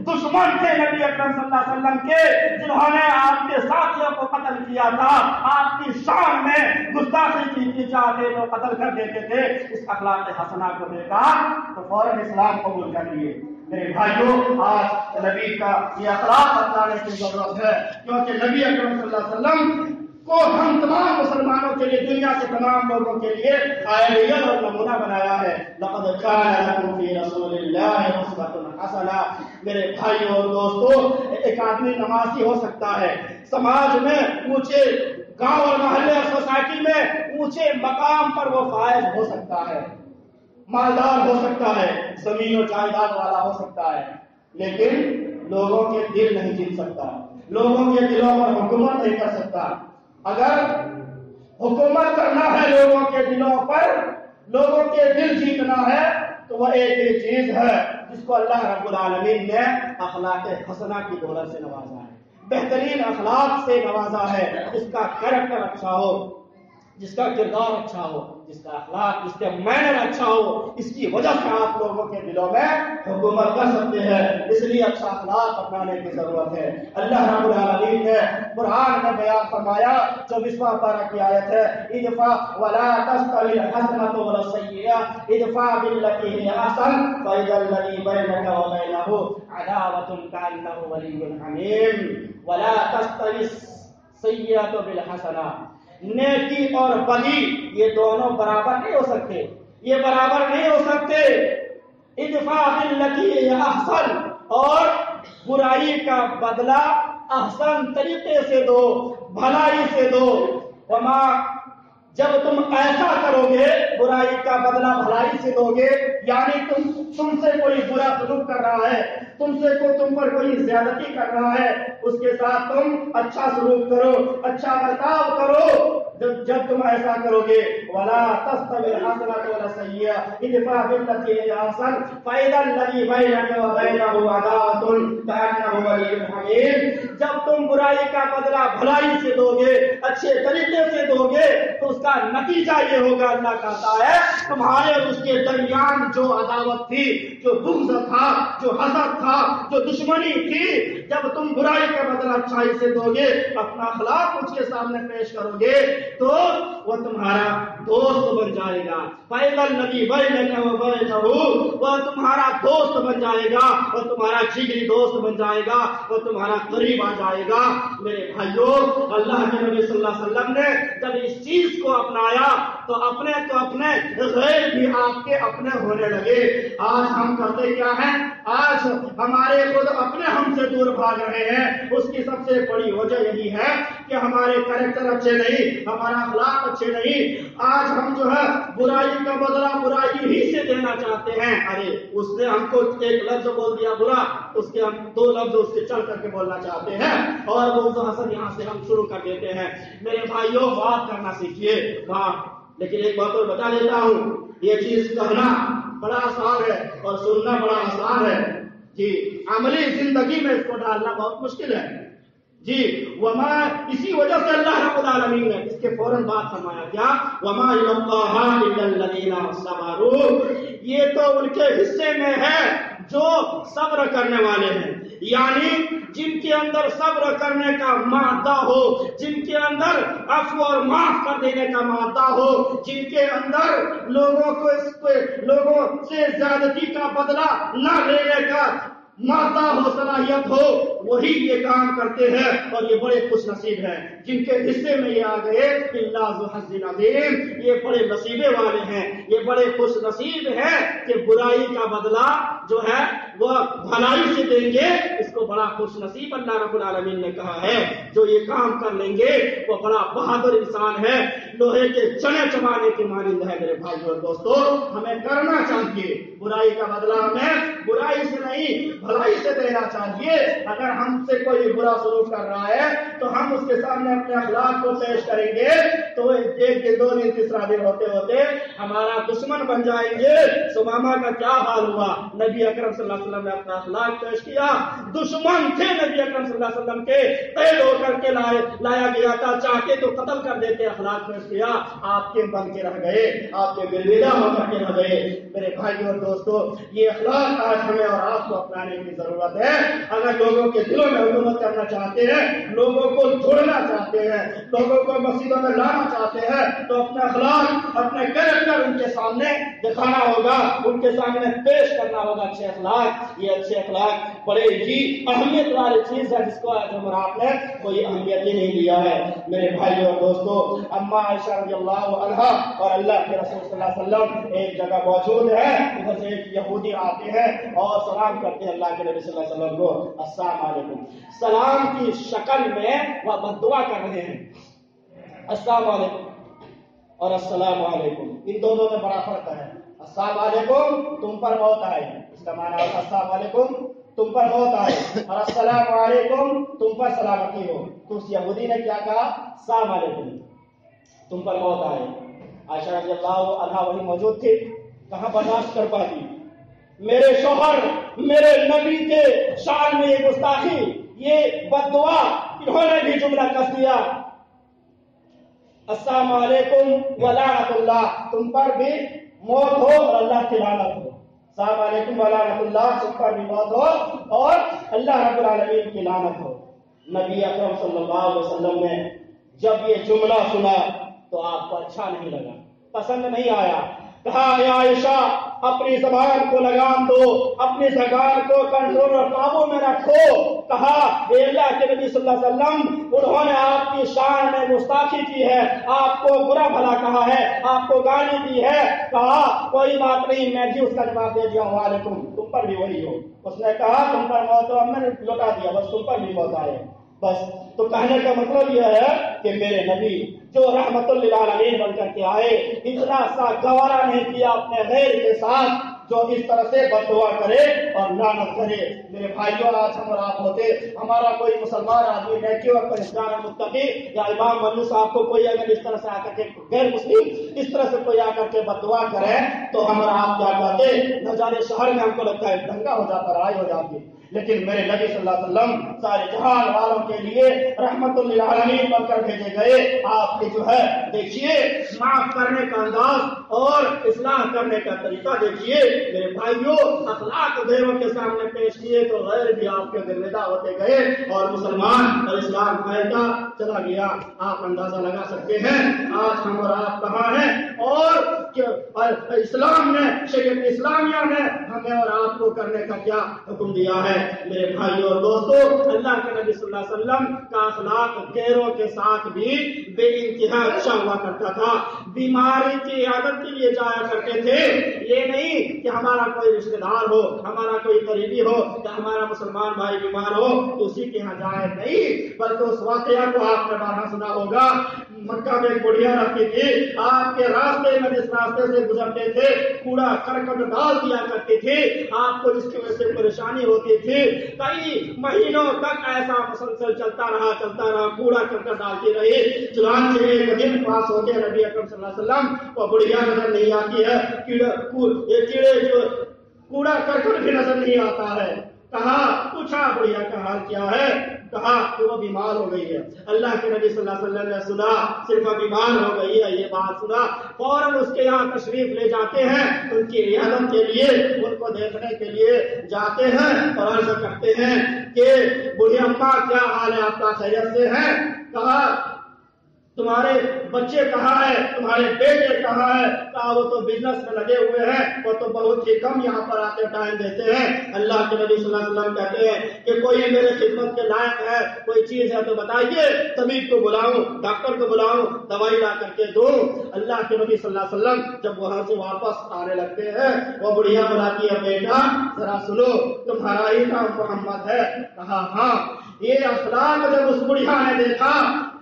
دشمن تھے نبی اکرم صلی اللہ علیہ وسلم کے, جنہوں نے آپ کے ساتھیوں کو قتل کیا تھا, آپ کی شان میں گستاخی کی چاہتے تو قتل کر دیتے تھے. اس اخلاق حسنہ کو دیکھا تو فوراً اسلام قبول کر لیے. میرے بھائیوں, آج نبی کا یہ اخلاق اپنانے کی ضرورت ہے, کیونکہ نبی اکرم صلی اللہ علیہ وسلم کو ہم تمام مسلمانوں کے لیے, دنیا کے تمام لوگوں کے لیے آئیڈیل اور نمونہ بنایا ہے. لقد كان لكم في رسول الله اسوة حسنة. میرے بھائیوں اور دوستوں, ایک آدمی نمازی ہو سکتا ہے, سماج میں اونچے, گاؤں اور محلے اور سوسائٹی میں اونچے مقام پر وہ فائز ہو سکتا ہے, مالدار ہو سکتا ہے, زمین و جائیداد والا ہو سکتا ہے, لیکن لوگوں کے دل نہیں جیت سکتا, لوگوں کے دلوں پر حکومت نہیں کر سکتا. اگر حکومت کرنا ہے لوگوں کے دلوں پر, لوگوں کے دل جیتنا ہے, تو وہ ایک ہی چیز ہے جس کو اللہ رب العالمین نے اخلاق حسنہ کی دولت سے نوازا ہے, بہترین اخلاق سے نوازا ہے. جس کا کریکٹر اچھا ہو, جس کا کردار اچھا ہو, جس کا اخلاق, جس کا مینر اچھا ہو, اس کی وجہ سے آپ لوگوں کے دلوں میں حکومت کر سکتے ہیں. اس لیے اچھا اخلاق اپنانے کی ضرورت ہے. اللہ رب العالمین نے قرآن میں بیان فرمایا, 24واں پارہ کی آیت ہے, ادفع ولا تستوی الحسنۃ ولا السیئۃ ادفع بالتي هي احسن فاذا الذي بينك وبينه عداوة كأنه ولي حميم ولا تستوی السیئۃ بالحسنہ. نیکی اور بدی یہ دونوں برابر نہیں ہو سکتے, یہ برابر نہیں ہو سکتے. ادفع باللتی ہی احسن, اور برائی کا بدلہ احسن طریقے سے دو, بھلائی سے دو. وما, جب تم ایسا کرو گے, برائی کا بدلہ بھلائی سے دو گے, یعنی تم سے کوئی برا سلوک کر رہا ہے, تم پر کوئی زیادتی کر رہا ہے, اس کے ساتھ تم اچھا سلوک کرو, اچھا برتاؤ کرو. جب تم ایسا کرو گے, ولا تستوی الحسنۃ ولا السیئۃ ادفع بالتي هي احسن فاذا الذي بينك وبينه عداوة كأنه ولي حميم. جب تم برائی کا بدلہ بھلائی سے دو گے, اچھے طریقے سے دو گے, تو اس کا نتیجہ یہ ہوگا, اللہ کہتا ہے تمہارے اور اس کے درمیان جو عداوت تھی, جو بغض تھا, جو حسد تھا, جو دشمنی تھی, جب تم برائی کا بدلہ اچھائی سے دو گے, اپنا اخلاق اس کے سامنے پیش کرو گے, تو وہ تمہارا دوست بن جائے گا. فَإِذَا الَّذِي بَيْنَكَ وَبَيْنَهُ, وہ تمہارا دوست بن جائے گا, وہ تمہارا جگری دوست بن جائے گا, وہ تمہارا قریب آ جائے گا. میرے بھائیوں, اللہ کے نبی صلی اللہ علیہ وسلم نے جب اس چیز کو اپنایا تو اپنے غیر بھی آپ کے اپنے ہونے لگے. آج ہم کرتے کیا ہیں؟ آج ہمارے خود اپنے ہم سے دور بھاگ رہے ہیں. اس کی سب سے بڑی وجہ یہی ہے کہ ہمارے کریکٹر اچھے نہیں, ہمارا اخلاق اچھے نہیں. آج ہم جو ہے برائی کا بدلہ برائی ہی سے دینا چاہتے ہیں. ارے اس نے ہم کو ایک لفظ بول دیا برا, اس کے ہم 2 لفظ اس سے چل کر کے بولنا چاہتے ہیں, اور وہ حسن یہاں سے ہم شروع کر دیتے ہیں. میرے بھائیوں, بات کرنا سیکھیے, بات. لیکن ایک بات اور بتا دیتا ہوں, یہ چیز کہنا بڑا آسان ہے اور سننا بڑا آسان ہے جی, عملی زندگی میں اس کو ڈالنا بہت مشکل ہے جی. وما, اسی وجہ سے اللہ رب العالمین نے اس کے فوراً بات فرمایا کیا, وما یلقاها الا الذین صبروا, یہ تو ان کے حصے میں ہے جو صبر کرنے والے ہیں, یعنی جن کے اندر صبر کرنے کا مادہ ہو, جن کے اندر عفو اور معاف کر دینے کا مادہ ہو, جن کے اندر لوگوں سے زیادتی کا بدلہ نہ لینے کا مادہ ہو, صلاحیت ہو, وہی یہ کام کرتے ہیں. اور یہ بڑے خوش نصیب ہیں جن کے حصے میں یہ آ گئے, اللہ ذو حظ عظیم, یہ بڑے نصیبے والے ہیں, یہ بڑے خوش نصیب ہیں کہ برائی کا بدلہ جو ہے وہ بھلائی سے دیں گے. اس کو بڑا خوش نصیب اللہ رب العالمین نے کہا ہے. جو یہ کام کر لیں گے وہ بڑا بہادر انسان ہے, لوہے کے چنے چبانے کے مانند ہے. میرے بھائیوں اور دوستوں, ہمیں کرنا چاہیے برائی کا بدلہ ہمیں برائی سے نہیں بھلائی سے دینا چاہیے. اگر ہم سے کوئی برا سلوک کر رہا ہے تو ہم اس کے سامنے اپنے اخلاق کو پیش کریں گے تو ایک دن 2 دن تیسرا دن ہوتے ہوتے ہمارا دشمن بن جائیں گے. سمامہ کا کیا حال ہوا؟ نبی اکرم صلی اللہ علیہ وسلم نے اپنا اخلاق پیش کیا. دشمن تھے نبی اکرم صلی اللہ علیہ وسلم کے، قید ہو کر کے لایا گیا تھا، چاہتے تو قتل کر دیتے. اخلاق پیش کیا، آپ کے بن کے رہ گئے، آپ کے برگزیدہ ہو کر کے رہ گئے. میرے بھائیوں اور دوستو، یہ اخلاق آج ہمیں اور آپ کو اپنانے کی ضرورت ہے. اگر لوگوں کے دلوں میں حکومت کرنا چاہتے ہیں، لوگوں کو جوڑنا چاہتے ہیں، لوگوں کو مسجدوں میں لانا چاہتے ہیں، تو اپنا اخلاق، اپنے کیریکٹر ان کے سامنے دکھانا ہوگا، ان کے سامنے پیش کرنا ہوگا. اچھے اخلاق، یہ اچھے اخلاق بڑے ہی اہمیت والی چیز ہے جس کو آج ہم آپ نے کوئی اہمیت ہی نہیں دیا ہے. میرے بھائیوں اور دوستو، اما عائشہ رضی اللہ عنہا اور اللہ کے رسول صلی اللہ علیہ وسلم ایک جگہ موجود ہے. ادھر سے ایک یہودی آتے ہیں اور سلام کرتے ہیں اللہ کے نبی صلی اللہ علیہ وسلم کو، السلام علیکم. سلام کی شکل میں وہ بد دعا کر رہے ہیں. السلام علیکم اور السلام علیکم، ان دونوں میں بڑا فرق ہے. السلام علیکم تم پر موت آئے، اس کا معنی ہے السلام علیکم تم پر موت آئے، اور السلام علیکم تم پر سلامتی ہو. تو اس یہودی نے کیا کہا؟ السلام علیکم تم پر موت آئے. عائشہ رضی اللہ عنہا وہی موجود تھی، کہاں برداشت کر پاتی؟ میرے شوہر، میرے نبی کے شان میں یہ گستاخی، یہ بد دعا، انہوں نے بھی جملہ کس دیا السلام علیکم ولعنت اللہ، تم پر بھی موت ہو اور اللہ کی لعنت ہو. السلام علیکم ولعنت اللہ، تم پر بھی موت ہو اور اللہ رب العالمین کی لعنت ہو. نبی اکرم صلی اللہ علیہ وسلم نے جب یہ جملہ سنا تو آپ کو اچھا نہیں لگا، پسند نہیں آیا. کہا یا عائشہ اپنی زبان کو لگام دو، اپنی زبان کو کنٹرول اور قابو میں رکھو. کہا اے اللہ کے نبی صلی اللہ علیہ وسلم، انہوں نے آپ کی شان میں گستاخی کی ہے، آپ کو برا بھلا کہا ہے، آپ کو گالی دی ہے. کہا کوئی بات نہیں، میں بھی اس کا جواب دے دیا ہوں، وعلیکم تم پر بھی وہی ہو. اس نے کہا تم پر موت ہو، میں نے لوٹا دیا، بس تم پر بھی موت آئے بس. تو کہنے کا مطلب یہ ہے کہ میرے نبی جو رحمت للعالمین بن کر کے آئے، اتنا سا گوارا نہیں کیا اپنے غیر کے ساتھ جو اس طرح سے بد دعا کرے اور لعنت کرے. میرے بھائیوں، آج ہم اور آپ ہوتے، ہمارا کوئی مسلمان آدمی نیکی اور پرہیزگار متقی یا امام مولوی صاحب کو کوئی اگر اس طرح سے آ کر کے غیر مسلم اس طرح سے کوئی آ کر کے بد دعا کرے تو ہم اور آپ کیا کہتے؟ نہ جانے شہر میں ہم کو لگتا ہے دنگا ہو جاتا، لڑائی ہو جاتی. لیکن میرے نبی صلی اللہ علیہ وسلم سارے جہان والوں کے لیے رحمت للعالمین بن کر بھیجے گئے. آپ کے جو ہے دیکھیے معاف کرنے کا انداز اور اصلاح کرنے کا طریقہ دیکھیے. میرے بھائیوں، اخلاق غیروں کے سامنے پیش کیے تو غیر بھی آپ کے گرویدہ ہوتے گئے اور مسلمان اور اسلام پھیلتا چلا گیا. آپ اندازہ لگا سکتے ہیں آج ہم اور آپ کہاں ہیں، اور اسلام نے، شریعت اسلامیہ نے ہمیں اور آپ کو کرنے کا کیا حکم دیا ہے. میرے بھائیوں اور دوستوں، اللہ کے نبی صلی اللہ علیہ وسلم کا اخلاق غیروں کے ساتھ بھی بے انتہا اچھا ہوا کرتا تھا. بیماری کی عادت کے لیے جایا کرتے تھے. یہ نہیں کہ ہمارا کوئی رشتہ دار ہو، ہمارا کوئی قریبی ہو یا ہمارا مسلمان بھائی بیمار ہو تو اسی کے یہاں جائے نہیں، بلکہ اس واقعہ کو آپ نے بارہا سنا ہوگا. مکہ میں ایک بڑھیا رہتی تھی، آپ کے راستے میں جس راستے سے گزرتے تھے کوڑا کرکٹ ڈال دیا کرتی تھی. آپ کو جس کی وجہ سے پریشانی ہوتی تھی، کئی مہینوں تک ایسا مسلسل چلتا رہا، کوڑا کرکٹ ڈالتی رہی. چنانچہ ایک دن پاس ہوتے نبی اکرم صلی اللہ علیہ وسلم کو بڑھیا نظر نہیں آتی ہے، کیڑے جو کوڑا کرکٹ بھی نظر نہیں آتا ہے. کہا پوچھا بڑھیا کا حال کیا ہے؟ کہا کہ وہ بیمار ہو گئی ہے. اللہ کے نبی صلی اللہ علیہ وسلم نے سنا صرف بیمار ہو گئی ہے، یہ بات سنا فوراً اس کے یہاں تشریف لے جاتے ہیں، ان کی عیادت کے لیے، ان کو دیکھنے کے لیے جاتے ہیں اور عرض کرتے ہیں کہ بوڑھی اماں کیا حال ہے آپ کا، خیریت سے ہے؟ کہا تمہارے بچے کہاں ہیں، تمہارے بیٹے کہاں ہیں؟ کہا وہ تو بزنس میں لگے ہوئے ہیں، وہ تو بہت ہی کم یہاں پر آتے ٹائم دیتے ہیں. اللہ کے نبی صلی اللہ علیہ وسلم کہتے ہیں کہ کوئی میرے خدمت کے لائق ہے، کوئی چیز ہے تو بتائیے، طبیب کو بلاؤں، ڈاکٹر کو بلاؤں، دوائی لا کر کے دوں. اللہ کے نبی صلی اللہ علیہ وسلم جب وہاں سے واپس آنے لگتے ہیں، وہ بڑھیا بلاتی ہے بیٹا ذرا سنو، تمہارا ہی نام محمد ہے؟ کہا ہاں. یہ اخلاق جب اس بڑھیا نے دیکھا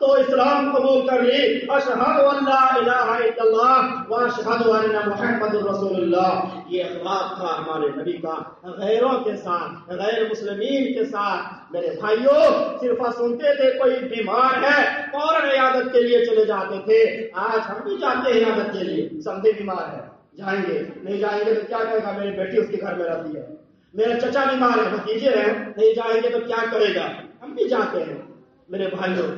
تو اسلام قبول کر لی، اشہد ان لا الہ الا اللہ واشہد ان محمد رسول اللہ، یہ اخلاق تھا ہمارے نبی کا غیروں کے ساتھ، غیر مسلمین کے ساتھ۔ میرے بھائیوں، صرف سنتے تھے کوئی بیمار ہے فوراً عیادت کے لیے چلے جاتے تھے، آج ہم بھی جاتے ہیں عیادت کے لیے، سمجھے بیمار ہے جائیں گے، نہیں جائیں گے تو کیا کہے گا میری بیٹی اس کے گھر میں رہتی ہے، میرا چچا بیمار ہے بھتیجے ہیں، نہیں جائیں گے تو کیا کرے گا، ہم بھی جاتے ہیں۔ میرے بھائیوں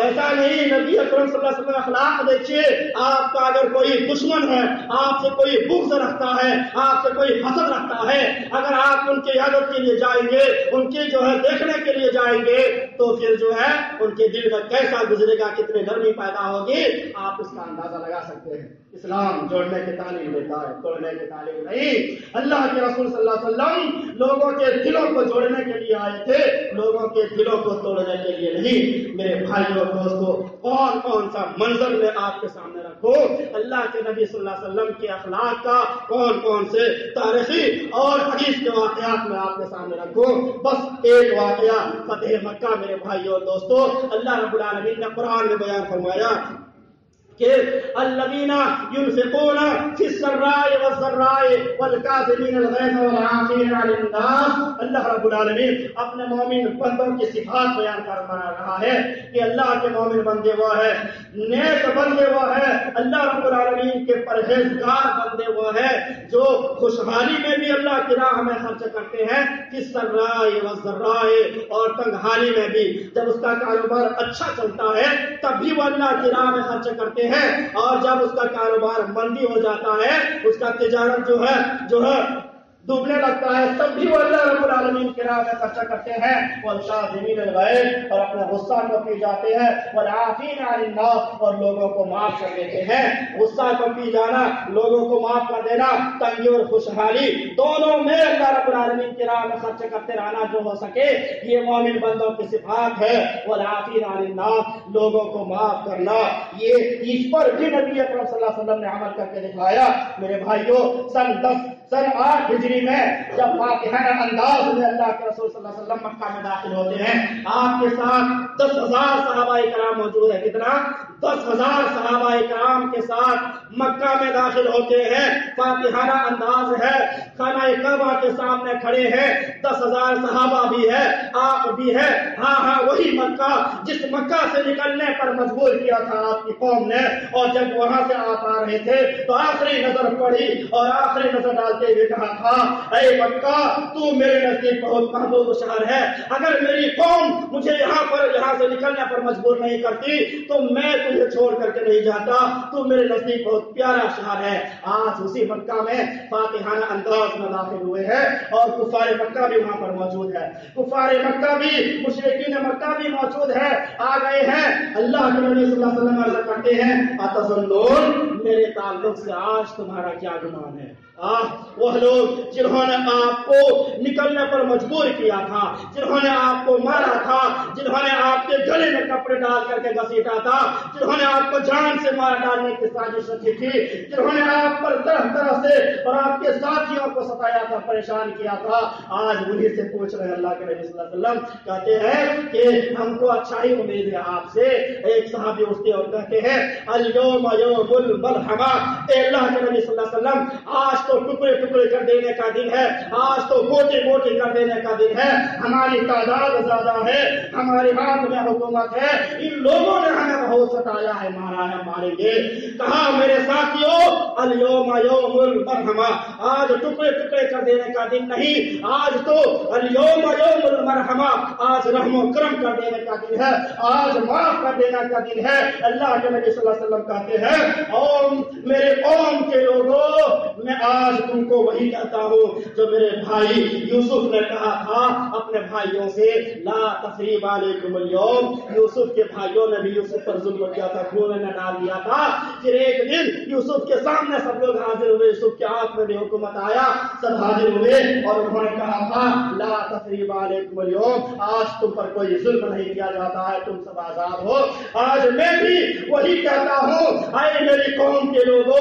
ایسا نہیں، نبی اکرم صلی اللہ علیہ وسلم اخلاق دیکھیے، آپ کا اگر کوئی دشمن ہے، آپ سے کوئی بغض رکھتا ہے، آپ سے کوئی حسد رکھتا ہے، اگر آپ ان کی عیادت کے لیے جائیں گے، ان کی جو ہے دیکھنے کے لیے جائیں گے، تو پھر جو ہے ان کے دل میں کیسا گزرے گا، کتنی نرمی پیدا ہوگی، آپ اس کا اندازہ لگا سکتے ہیں۔ اسلام جوڑنے کی تعلیم دیتا ہے، توڑنے کی تعلیم نہیں۔ اللہ کے رسول صلی اللہ علیہ وسلم لوگوں کے دلوں کو جوڑنے کے لیے آئے تھے، لوگوں کے دلوں کو توڑنے کے لیے نہیں۔ میرے بھائیوں دوستو، کون کون سا منظر میں آپ کے سامنے رکھو اللہ کے نبی صلی اللہ علیہ وسلم کے اخلاق کا، کون کون سے تاریخی اور حدیث کے واقعات میں آپ کے سامنے رکھو۔ بس ایک واقعہ فتح مکہ میرے بھائیوں دوستو، اللہ رب العالمین نے قرآن میں بیان فرمایا کہ الذین ينفقون فی السراء والضراء والکاظمین الغیظ والعافین عن الناس۔ اللہ رب العالمین اپنے مومن بندوں کی صفات بیان فرما رہا ہے کہ اللہ کے مومن بندے وہ ہے، نیک بندے وہ ہے، اللہ رب العالمین کے پرہیزگار بندے وہ ہے جو خوشحالی میں بھی اللہ کی راہ میں خرچ کرتے ہیں، فی السراء والضراء، اور تنگحالی میں بھی، جب اس کا کاروبار اچھا چلتا ہے تب بھی وہ اللہ کی راہ میں خرچ کرتے ہیں، اور جب اس کا کاروبار مندی ہو جاتا ہے، اس کا تجارت جو ہے ڈوبنے لگتا ہے، تب بھی وہ اللہ رب العالمین کی راہ میں خرچہ کرتے ہیں، والکاظمین الغیظ، اور اپنے غصہ کو پی جاتے ہیں، والعافین عن الناس، اور لوگوں کو معاف کر دیتے ہیں۔ غصہ کو پی جانا، لوگوں کو معاف کر دینا، تنگی اور خوشحالی دونوں میں اللہ رب العالمین کی راہ میں خرچ کرتے رہنا جو ہو سکے، یہ مومن بندوں کی صفات ہے۔ والعافین عن الناس، لوگوں کو معاف کرنا، یہ اس پر بھی نبی اکرم صلی اللہ علیہ وسلم نے عمل کر کے دکھایا۔ میرے بھائیوں، سن 8 ہجری میں جب فاتحانہ انداز میں اللہ کے رسول صلی اللہ علیہ وسلم مکہ میں داخل ہوتے ہیں، آپ کے ساتھ 10,000 صحابہ کرام موجود ہے۔ کتنا؟ 10,000 صحابہ کرام کے ساتھ مکہ میں داخل ہوتے ہیں، فاتحانہ انداز ہے، خانہ کعبہ کے سامنے کھڑے ہیں، 10,000 صحابہ بھی ہے، آپ بھی ہے، ہاں وہی مکہ جس مکہ سے نکلنے پر مجبور کیا تھا آپ کی قوم نے، اور جب وہاں سے آپ آ رہے تھے تو آخری نظر پڑی اور آخری نظر ڈالتے ہوئے کہا تھا، اے مکہ تو میرے نزدیک بہت محبوب شہر ہے، اگر میری قوم مجھے یہاں سے نکلنے پر مجبور نہیں کرتی تو میں تجھے چھوڑ کر کے نہیں جاتا، تو میرے نزدیک بہت پیارا شہر ہے۔ آج اسی مکہ میں فاتحانہ انداز میں داخل ہوئے ہیں، اور کفار مکہ بھی وہاں پر موجود ہے، کفار مکہ بھی، مشرکین مکہ بھی موجود ہے، آ گئے ہیں۔ اللہ کے نبی صلی اللہ علیہ وسلم عرض کرتے ہیں، اتظنون، میرے تعلق سے آج تمہارا کیا گمان ہے؟ وہ لوگ جنہوں نے آپ کو نکلنے پر مجبور کیا تھا، جنہوں نے آپ کو مارا تھا، جنہوں نے آپ کے گلے میں کپڑے ڈال کر کے گھسیٹا تھا، جنہوں نے آپ کو جان سے مار ڈالنے کی سازش رکھی تھی، جنہوں نے آپ پر طرح طرح سے اور آپ کے ساتھیوں کو ستایا تھا، پریشان کیا تھا، آج انہیں سے پوچھ رہے ہیں۔ اللہ کے نبی صلی اللہ علیہ وسلم کہتے ہیں کہ ہم کو اچھا ہی امید ہے آپ سے۔ ایک صحابی اٹھتے اور کہتے ہیں، اليوم یوم الملحمہ، اے اللہ کے نبی صلی اللہ علیہ وسلم، آج تو ٹکڑے ٹکڑے کر دینے کا دن ہے، آج تو موٹے موٹے کر دینے کا دن ہے، ہماری تعداد زیادہ ہے، ہمارے ہاتھ میں حکومت ہے، ان لوگوں نے ہمیں بہت ستایا ہے، مارا ہے، ماریں گے۔ کہا میرے ساتھیوں، اليوم یوم المرحمہ، آج ٹکڑے ٹکڑے کر دینے کا دن نہیں، آج تو اليوم یوم المرحمہ، آج رحم و کرم کر دینے کا دن ہے، آج معاف کر دینے کا دن ہے۔ اللہ کے نبی صلی اللہ علیہ وسلم کہتے ہیں، اور میرے قوم کے لوگوں، میں آج تم کو وہی کہتا ہوں جو میرے بھائی یوسف نے کہا تھا اپنے بھائیوں سے، لا تثریب علیکم اليوم، یوسف کے بھائیوں نے بھی یوسف پر ظلم کیا تھا، کنویں میں ڈال دیا تھا، پھر ایک دن یوسف کے سامنے سب لوگ حاضر ہوئے، یوسف کے ہاتھ میں بھی حکومت آیا، سب حاضر ہوئے اور انہوں نے کہا تھا، لا تثریب علیکم اليوم، آج تم پر کوئی ظلم نہیں کیا جاتا ہے، تم سب آزاد ہو۔ آج میں بھی وہی کہتا ہوں، اے میری قوم کے لوگوں،